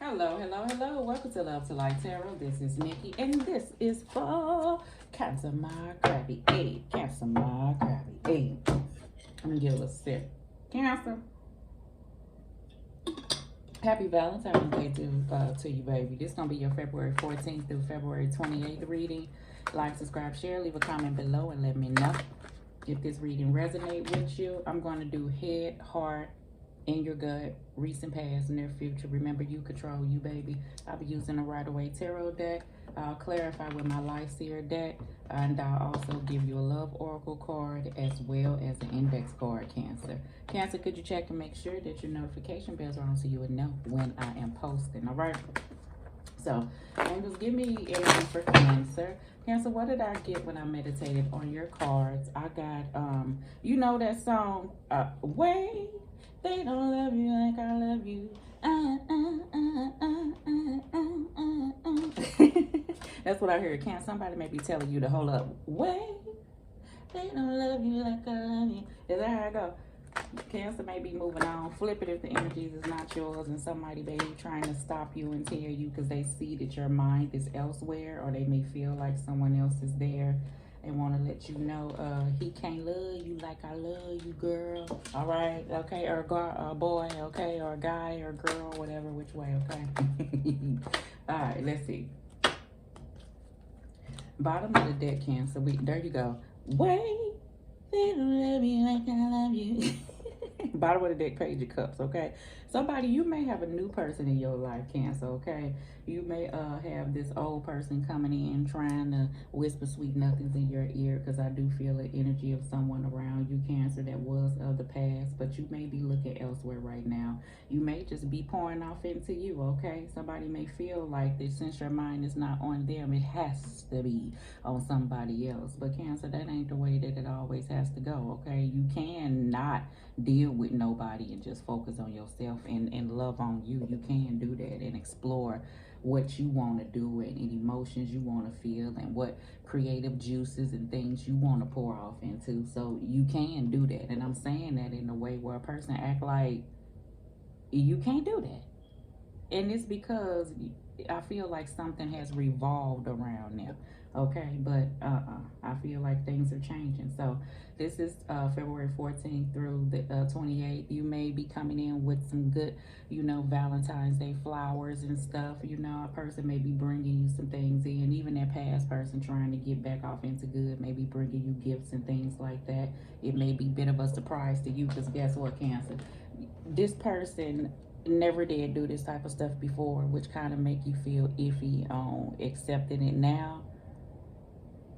Hello, hello, hello. Welcome to Love to Life Tarot. This is Nikki, and this is for Cancer My Crabby. Hey, Cancer My Crabby. Hey, I'm gonna give it a sip. Cancer, happy Valentine's Day to you, baby. This is gonna be your February 14th through February 28th reading. Like, subscribe, share, leave a comment below, and let me know if this reading resonates with you. I'm going to do head, heart, in your gut, recent past, near future. Remember, you control you, baby. I'll be using a Right Away Tarot deck. I'll clarify with my Life Seer deck. And I'll also give you a Love Oracle card as well as an index card, Cancer. Cancer, could you check and make sure that your notification bells are on so you would know when I am posting, all right? So, angels, give me energy for Cancer. Cancer, what did I get when I meditated on your cards? I got, you know that song, Way They Don't Love You Like I Love You. That's what I heard. Can't somebody may be telling you to hold up. Way They Don't Love You Like I Love You. Is that how I go? Cancer may be moving on. Flip it if the energies is not yours and somebody may be trying to stop you and tell you because they see that your mind is elsewhere, or they may feel like someone else is there and want to let you know he can't love you like I love you, girl. All right, okay, or a boy, okay, or a guy or girl, whatever, which way, okay. All right, let's see. Bottom of the deck, Cancer. There you go. Wait. They don't love you like I love you. Bottom of the deck, Page of Cups, okay? Somebody, you may have a new person in your life, Cancer, okay? You may have this old person coming in trying to whisper sweet nothings in your ear, because I do feel the energy of someone around you, Cancer, that was of the past, but you may be looking elsewhere right now. You may just be pouring off into you, okay? Somebody may feel like that since your mind is not on them, it has to be on somebody else. But Cancer, that ain't the way that it always has to go, okay? You cannot deal with nobody and just focus on yourself and love on you. You can do that and explore what you want to do and emotions you want to feel and what creative juices and things you want to pour off into. So you can do that. And I'm saying that in a way where a person act like you can't do that. And it's because I feel like something has revolved around them. Okay, but I feel like things are changing. So this is February 14th through the 28th. You may be coming in with some good, Valentine's Day flowers and stuff. A person may be bringing you some things in. Even that past person trying to get back off into good, maybe bringing you gifts and things like that. It may be a bit of a surprise to you because guess what, Cancer? This person never did do this type of stuff before, which kind of make you feel iffy on accepting it now.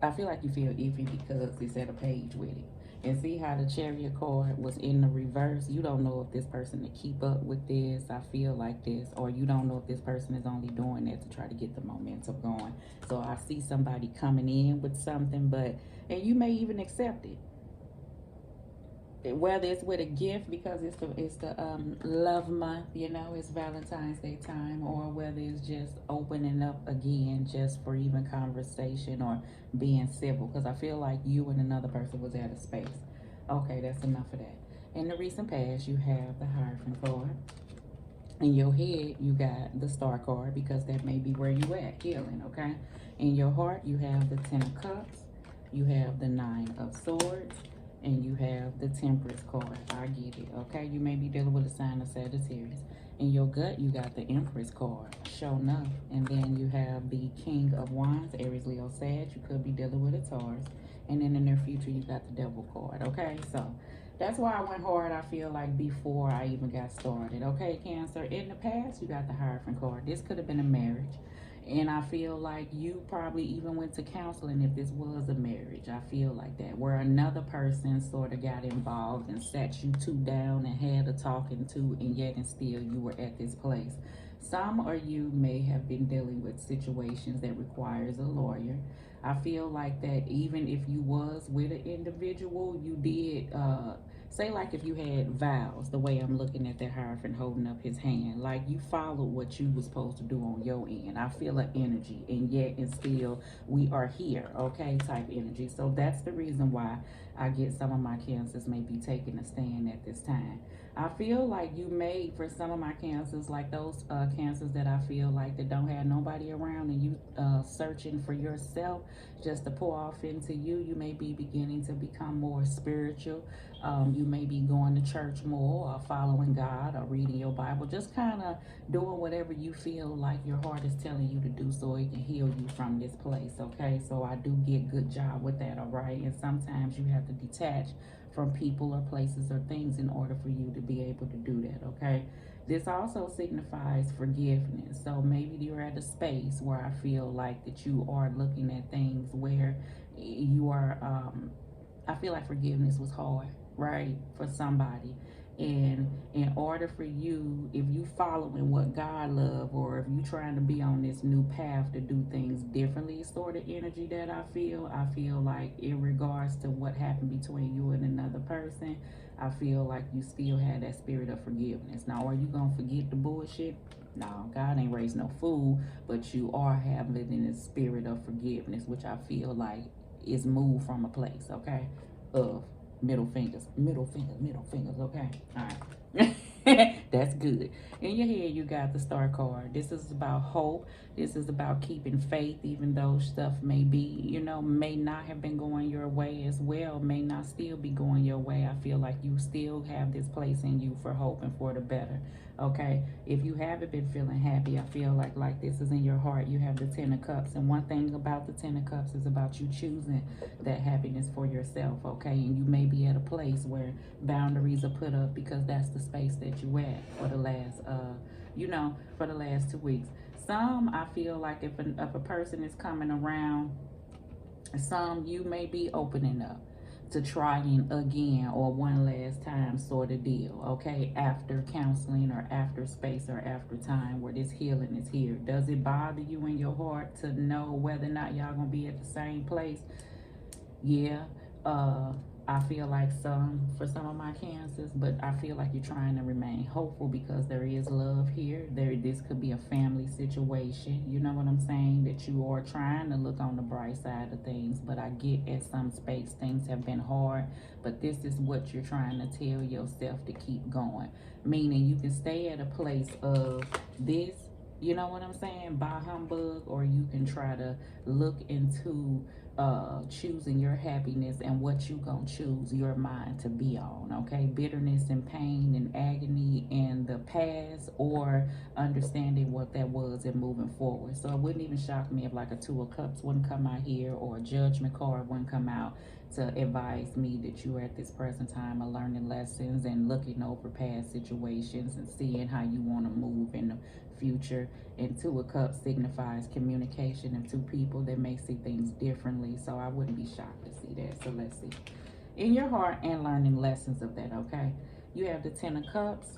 I feel like you feel iffy because it's at a page with it. And see how the Chariot card was in the reverse? You don't know if this person to keep up with this, I feel like this, or you don't know if this person is only doing that to try to get the momentum going. So I see somebody coming in with something, and you may even accept it, whether it's with a gift because it's the love month, it's Valentine's Day time, or whether it's just opening up again just for even conversation or being civil, because I feel like you and another person was at a space. Okay, that's enough of that. In the recent past, you have the Hierophant card. In your head, you got the Star card because that may be where you at, healing, okay? In your heart, you have the Ten of Cups, you have the Nine of Swords, and you have the Temperance card. I get it, okay? You may be dealing with a sign of Sagittarius. In your gut, you got the Empress card, show enough. And then you have the King of Wands, Aries, Leo, Sag. You could be dealing with a Taurus. And then in the near future, you got the Devil card, okay? So that's why I went hard, I feel like, before I even got started, okay, Cancer? In the past, you got the Hierophant card. This could have been a marriage. And I feel like you probably even went to counseling if this was a marriage. I feel like that, where another person sort of got involved and sat you two down and had a talking to, and yet and still you were at this place. Some or you may have been dealing with situations that requires a lawyer. I feel like that even if you was with an individual, you did say, like, if you had vows, the way I'm looking at that Hierophant holding up his hand, like you followed what you were supposed to do on your end. I feel an energy, and yet and still we are here, okay, type energy. So that's the reason why I get some of my cancers may be taking a stand at this time. I feel like you may, for some of my cancers, like those cancers that I feel like that don't have nobody around, and you searching for yourself just to pour off into you. You may be beginning to become more spiritual. You may be going to church more, or following God, or reading your Bible, just kind of doing whatever you feel like your heart is telling you to do so it can heal you from this place. Okay, so I do get good job with that. All right, and sometimes you have to detach from people or places or things in order for you to be able to do that. Okay, this also signifies forgiveness. So maybe you're at a space where I feel like that you are looking at things where you are I feel like forgiveness was hard, right, for somebody. And in order for you, if you following what God love, or if you trying to be on this new path to do things differently, sort of energy that I feel like in regards to what happened between you and another person, I feel like you still have that spirit of forgiveness. Now, are you gonna forget the bullshit? No, God ain't raised no fool, but you are having this spirit of forgiveness, which I feel like is moved from a place, okay, of middle fingers, middle fingers, middle fingers, okay? All right. That's good. In your head, you got the star card. This is about hope. This is about keeping faith, even though stuff may be, may not have been going your way as well, may not still be going your way. I feel like you still have this place in you for hope and for the better. Okay, if you haven't been feeling happy, I feel like this is in your heart. You have the Ten of Cups, and one thing about the Ten of Cups is about you choosing that happiness for yourself. Okay, and you may be at a place where boundaries are put up because that's the space that you at for the last for the last 2 weeks. Some, I feel like if a person is coming around, some you may be opening up to trying again or one last time sort of deal, okay, after counseling or after space or after time where this healing is here. Does it bother you in your heart to know whether or not y'all gonna be at the same place? Yeah. I feel like for some of my cancers, but I feel like you're trying to remain hopeful because there is love here. This could be a family situation. You know what I'm saying? That you are trying to look on the bright side of things, but I get at some space things have been hard, but this is what you're trying to tell yourself to keep going. Meaning you can stay at a place of this, you know what I'm saying, by humbug, or you can try to look into choosing your happiness and what you gonna choose your mind to be on. Okay, bitterness and pain and agony in the past, or understanding what that was and moving forward. So it wouldn't even shock me if like a Two of Cups wouldn't come out here, or a Judgment card wouldn't come out to advise me that you are at this present time of learning lessons and looking over past situations and seeing how you want to move in the future. And Two of Cups signifies communication of two people that may see things differently. So I wouldn't be shocked to see that. So let's see. In your heart and learning lessons of that, okay? You have the Ten of Cups,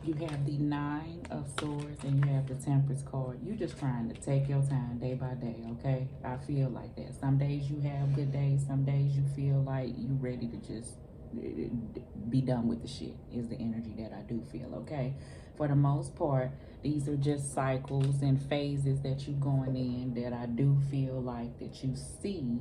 you have the Nine of Swords, and you have the Temperance card. You just trying to take your time day by day, okay? I feel like that. Some days you have good days. Some days you feel like you ready to just be done with the shit, is the energy that I do feel, okay? For the most part, these are just cycles and phases that you're going in that I do feel like that you see,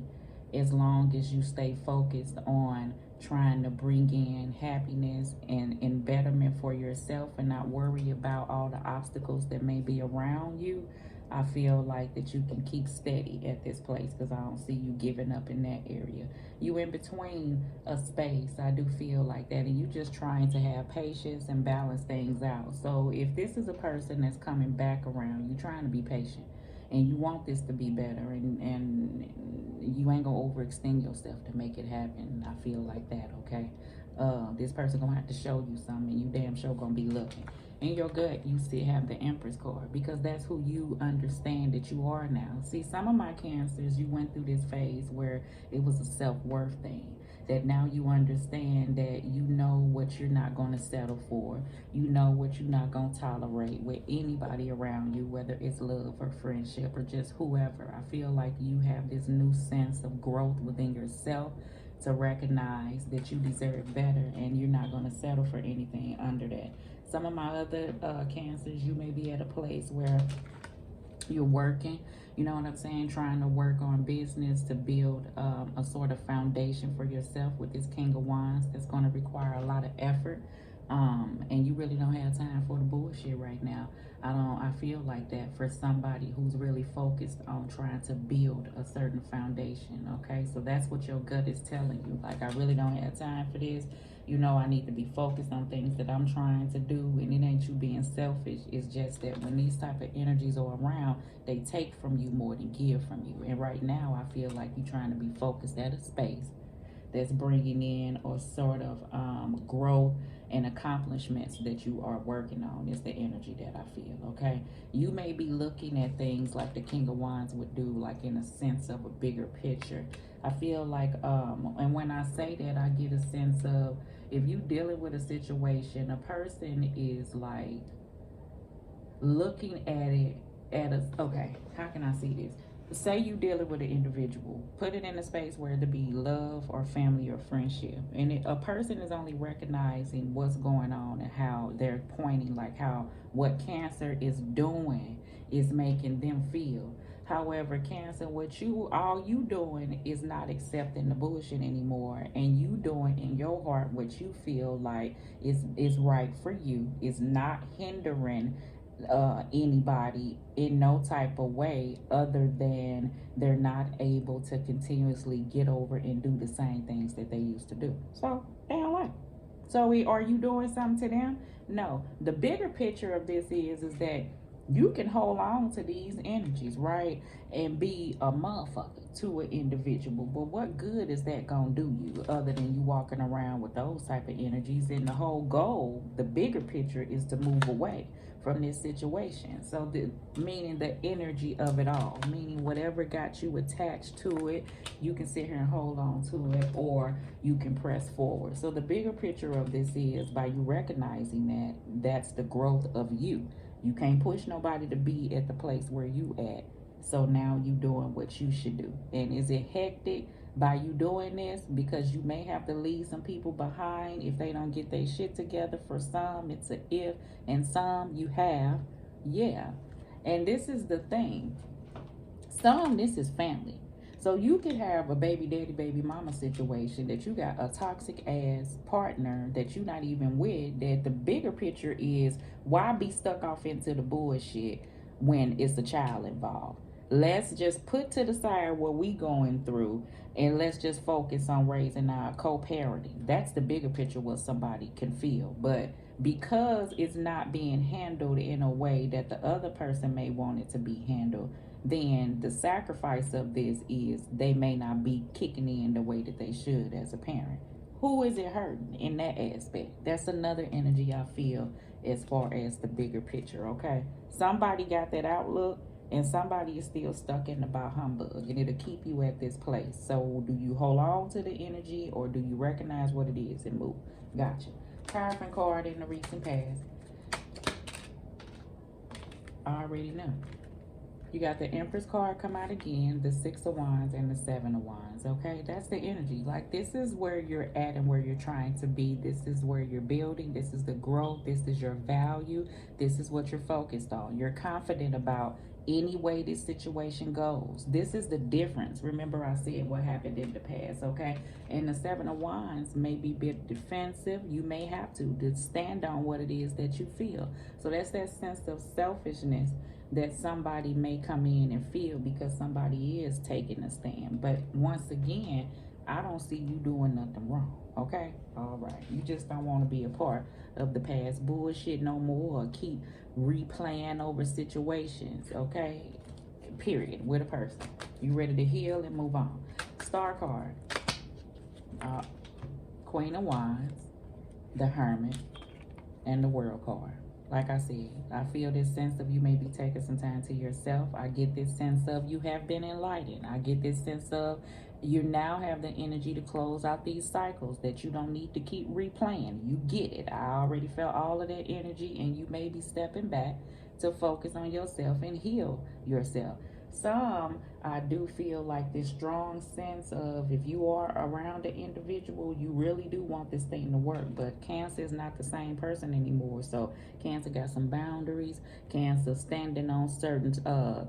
as long as you stay focused on trying to bring in happiness and betterment for yourself and not worry about all the obstacles that may be around you. I feel like that you can keep steady at this place because I don't see you giving up in that area. You in between a space, I do feel like that, and you just trying to have patience and balance things out. So if this is a person that's coming back around, you trying to be patient and you want this to be better, and you ain't gonna overextend yourself to make it happen. I feel like that, okay? This person gonna have to show you something, and you damn sure gonna be looking. In your gut, you still have the Empress card because that's who you understand that you are now. See, some of my cancers, you went through this phase where it was a self-worth thing. That now you understand that you know what you're not going to settle for. You know what you're not going to tolerate with anybody around you, whether it's love or friendship or just whoever. I feel like you have this new sense of growth within yourself to recognize that you deserve better and you're not going to settle for anything under that. Some of my other cancers, you may be at a place where You're working, you know what I'm saying, trying to work on business to build a sort of foundation for yourself with this King of Wands. That's going to require a lot of effort, and you really don't have time for the bullshit right now. I feel like that for somebody who's really focused on trying to build a certain foundation. Okay, so that's what your gut is telling you. Like, I really don't have time for this. You know, I need to be focused on things that I'm trying to do, and it ain't you being selfish. It's just that when these type of energies are around, they take from you more than give from you. And right now, I feel like you're trying to be focused at a space that's bringing in or sort of growth and accomplishments that you are working on is the energy that I feel. Okay, you may be looking at things like the King of Wands would do, like in a sense of a bigger picture. I feel like and when I say that, I get a sense of, if you dealing with a situation, a person is like looking at it at a, okay, how can I see this? Say you dealing with an individual, put it in a space where it be love or family or friendship, and a person is only recognizing what's going on and how they're pointing, like how what Cancer is doing is making them feel. However, Cancer, what you all you doing is not accepting the bullshit anymore, and you doing in your heart what you feel like is right for you, is not hindering anybody in no type of way, other than they're not able to continuously get over and do the same things that they used to do. So they don't like. So are you doing something to them? No. The bigger picture of this is that you can hold on to these energies, right? And be a motherfucker to an individual. But what good is that gonna do you, other than you walking around with those type of energies? And the whole goal, the bigger picture, is to move away from this situation. So meaning the energy of it all, meaning whatever got you attached to it, you can sit here and hold on to it, or you can press forward. So the bigger picture of this is, by you recognizing that, that's the growth of you. You can't push nobody to be at the place where you at. So now you doing what you should do. And is it hectic by you doing this? Because you may have to leave some people behind if they don't get their shit together. For some, it's a if, and some you have. Yeah. And this is the thing. This is family. So you could have a baby daddy, baby mama situation that you got a toxic ass partner that you're not even with, that the bigger picture is, why be stuck off into the bullshit when it's a child involved? Let's just put to the side what we going through, and let's just focus on raising our co-parenting. That's the bigger picture, what somebody can feel. But because it's not being handled in a way that the other person may want it to be handled, then the sacrifice of this is they may not be kicking in the way that they should as a parent. Who is it hurting in that aspect? That's another energy I feel as far as the bigger picture, okay? Somebody got that outlook, and somebody is still stuck in the bah humbug, and it'll keep you at this place. So do you hold on to the energy, or do you recognize what it is and move? Gotcha. Hierophant card in the recent past. I already know. You got the Empress card come out again, the Six of Wands, and the Seven of Wands, okay? That's the energy. Like, this is where you're at and where you're trying to be. This is where you're building. This is the growth. This is your value. This is what you're focused on. You're confident about any way this situation goes. This is the difference. Remember, I said what happened in the past, okay? And the Seven of Wands may be a bit defensive. You may have to stand on what it is that you feel. So that's that sense of selfishness that somebody may come in and feel, because somebody is taking a stand. But once again, I don't see you doing nothing wrong, okay? All right. You just don't want to be a part of the past bullshit no more, or keep replaying over situations, okay? Period. With a person. You ready to heal and move on. Star card. Queen of Wands, the Hermit, and the World card. Like I said, I feel this sense of you may be taking some time to yourself. I get this sense of you have been enlightened. I get this sense of you now have the energy to close out these cycles that you don't need to keep replaying. You get it. I already felt all of that energy, and you may be stepping back to focus on yourself and heal yourself. Some, I do feel like this strong sense of if you are around an individual, you really do want this thing to work. But Cancer is not the same person anymore. So Cancer got some boundaries. Cancer standing on certain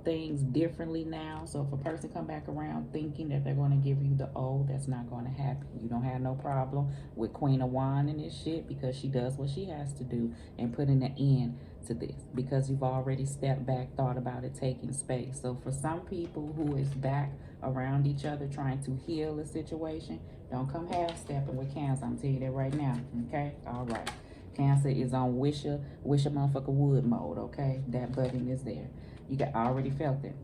things differently now. So if a person come back around thinking that they're going to give you the O, that's not going to happen. You don't have no problem with Queen of Wands and this shit, because she does what she has to do and putting an end to this, because you've already stepped back, thought about it, taking space. So for some people who is back around each other trying to heal a situation, don't come half-stepping with Cancer. I'm telling you that right now. Okay? All right. Cancer is on wish a motherfucker would mode. Okay? That button is there. I already felt it.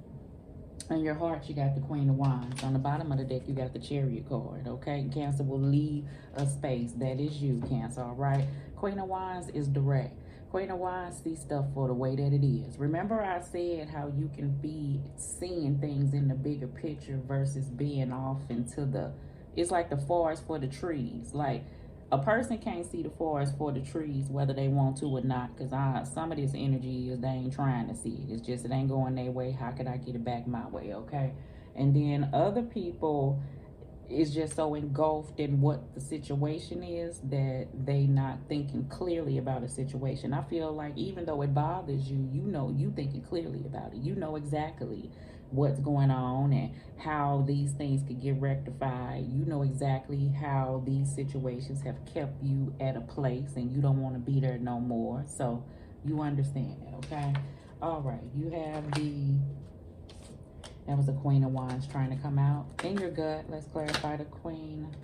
In your heart, you got the Queen of Wands. On the bottom of the deck, you got the Chariot card, okay? Cancer will leave a space. That is you, Cancer, all right? Queen of Wands is direct. Queen of Wands sees stuff for the way that it is. Remember I said how you can be seeing things in the bigger picture versus being off into the... It's like the forest for the trees. Like, a person can't see the forest for the trees whether they want to or not, because some of this energy is they ain't trying to see it. It's just it ain't going their way. How could I get it back my way? Okay. And then other people is just so engulfed in what the situation is that they not thinking clearly about a situation. I feel like even though it bothers you, you know you thinking clearly about it. You know exactly what's going on and how these things could get rectified. You know exactly how these situations have kept you at a place and you don't want to be there no more. So you understand that, okay? All right, you have that was the Queen of Wands trying to come out. In your gut, let's clarify the Queen,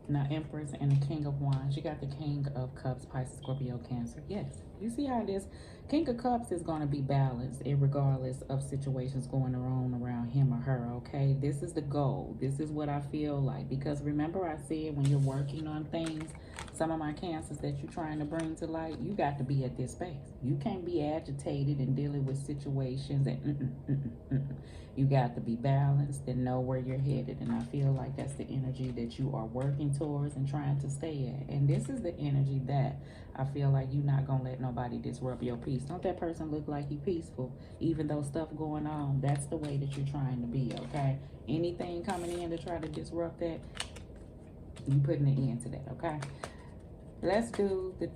now Empress, and the King of Wands. You got the King of Cups, Pisces, Scorpio, Cancer. Yes, you see how this King of Cups is going to be balanced regardless of situations going on around him or her, okay? This is the goal. This is what I feel like. Because remember I said when you're working on things, some of my Cancers that you're trying to bring to light, you got to be at this space. You can't be agitated and dealing with situations and you got to be balanced and know where you're headed. And I feel like that's the energy that you are working towards and trying to stay at. And this is the energy that I feel like you're not going to let nobody disrupt your peace. Don't that person look like he peaceful? Even though stuff going on, that's the way that you're trying to be, okay? Anything coming in to try to disrupt that, you putting an end to that, okay? Let's do the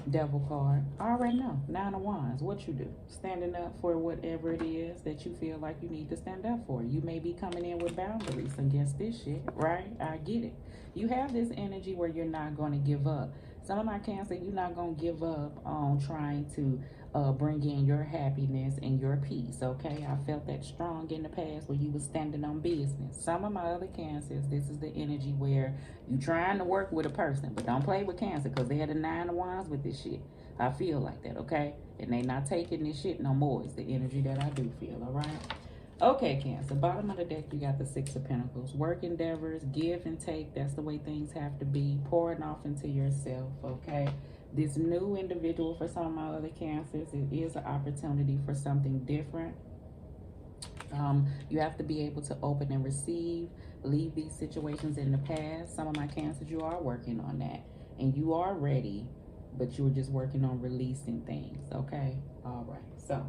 Devil card. I already know. 9 of Wands. What you do? Standing up for whatever it is that you feel like you need to stand up for. You may be coming in with boundaries against this shit, right? I get it. You have this energy where you're not going to give up. Some of my Cancer, you're not going to give up on trying to bring in your happiness and your peace, okay? I felt that strong in the past where you were standing on business. Some of my other Cancers, this is the energy where you trying to work with a person, but don't play with Cancer because they had a 9 of Wands with this shit. I feel like that, okay? And they not taking this shit no more. It's the energy that I do feel, all right? Okay, Cancer. Bottom of the deck, you got the 6 of Pentacles. Work endeavors, give and take. That's the way things have to be. Pouring off into yourself, okay? This new individual for some of my other Cancers, it is an opportunity for something different. You have to be able to open and receive, leave these situations in the past. Some of my Cancers, you are working on that. And you are ready, but you're just working on releasing things, okay? All right. So,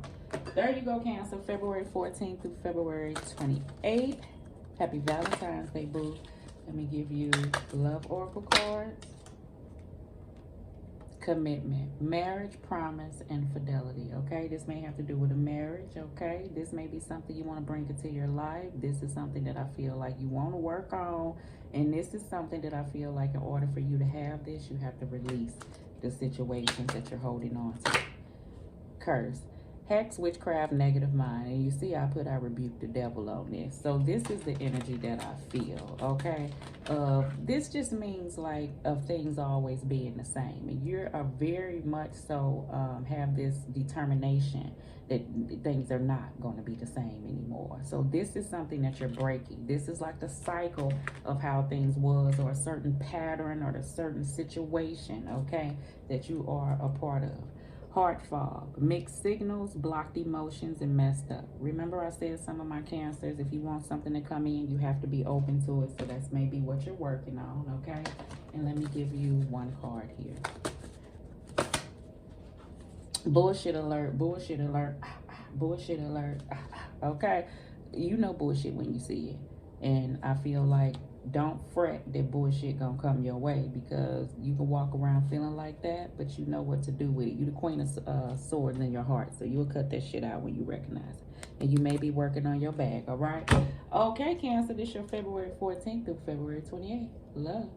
there you go, Cancer. February 14th through February 28th. Happy Valentine's Day, boo. Let me give you Love Oracle cards. Commitment, marriage, promise, and fidelity, okay? This may have to do with a marriage, okay? This may be something you want to bring into your life. This is something that I feel like you want to work on. And this is something that I feel like in order for you to have this, you have to release the situations that you're holding on to. Curse. Hex, witchcraft, negative mind. And you see I rebuke the devil on this. So this is the energy that I feel, okay? This just means like of things always being the same. And you're very much so have this determination that things are not going to be the same anymore. So this is something that you're breaking. This is like the cycle of how things was, or a certain pattern or a certain situation, okay, that you are a part of. Heart fog, mixed signals, blocked emotions, and messed up. Remember I said some of my Cancers, if you want something to come in, you have to be open to it. So that's maybe what you're working on, okay? And let me give you one card here. Bullshit alert, bullshit alert, bullshit alert. Okay? You know bullshit when you see it. And I feel like don't fret that bullshit gonna come your way, because you can walk around feeling like that, but you know what to do with it. You the queen of swords in your heart, so you'll cut that shit out when you recognize it. And you may be working on your bag, all right? Okay, Cancer, this your February 14th through February 28th. Love.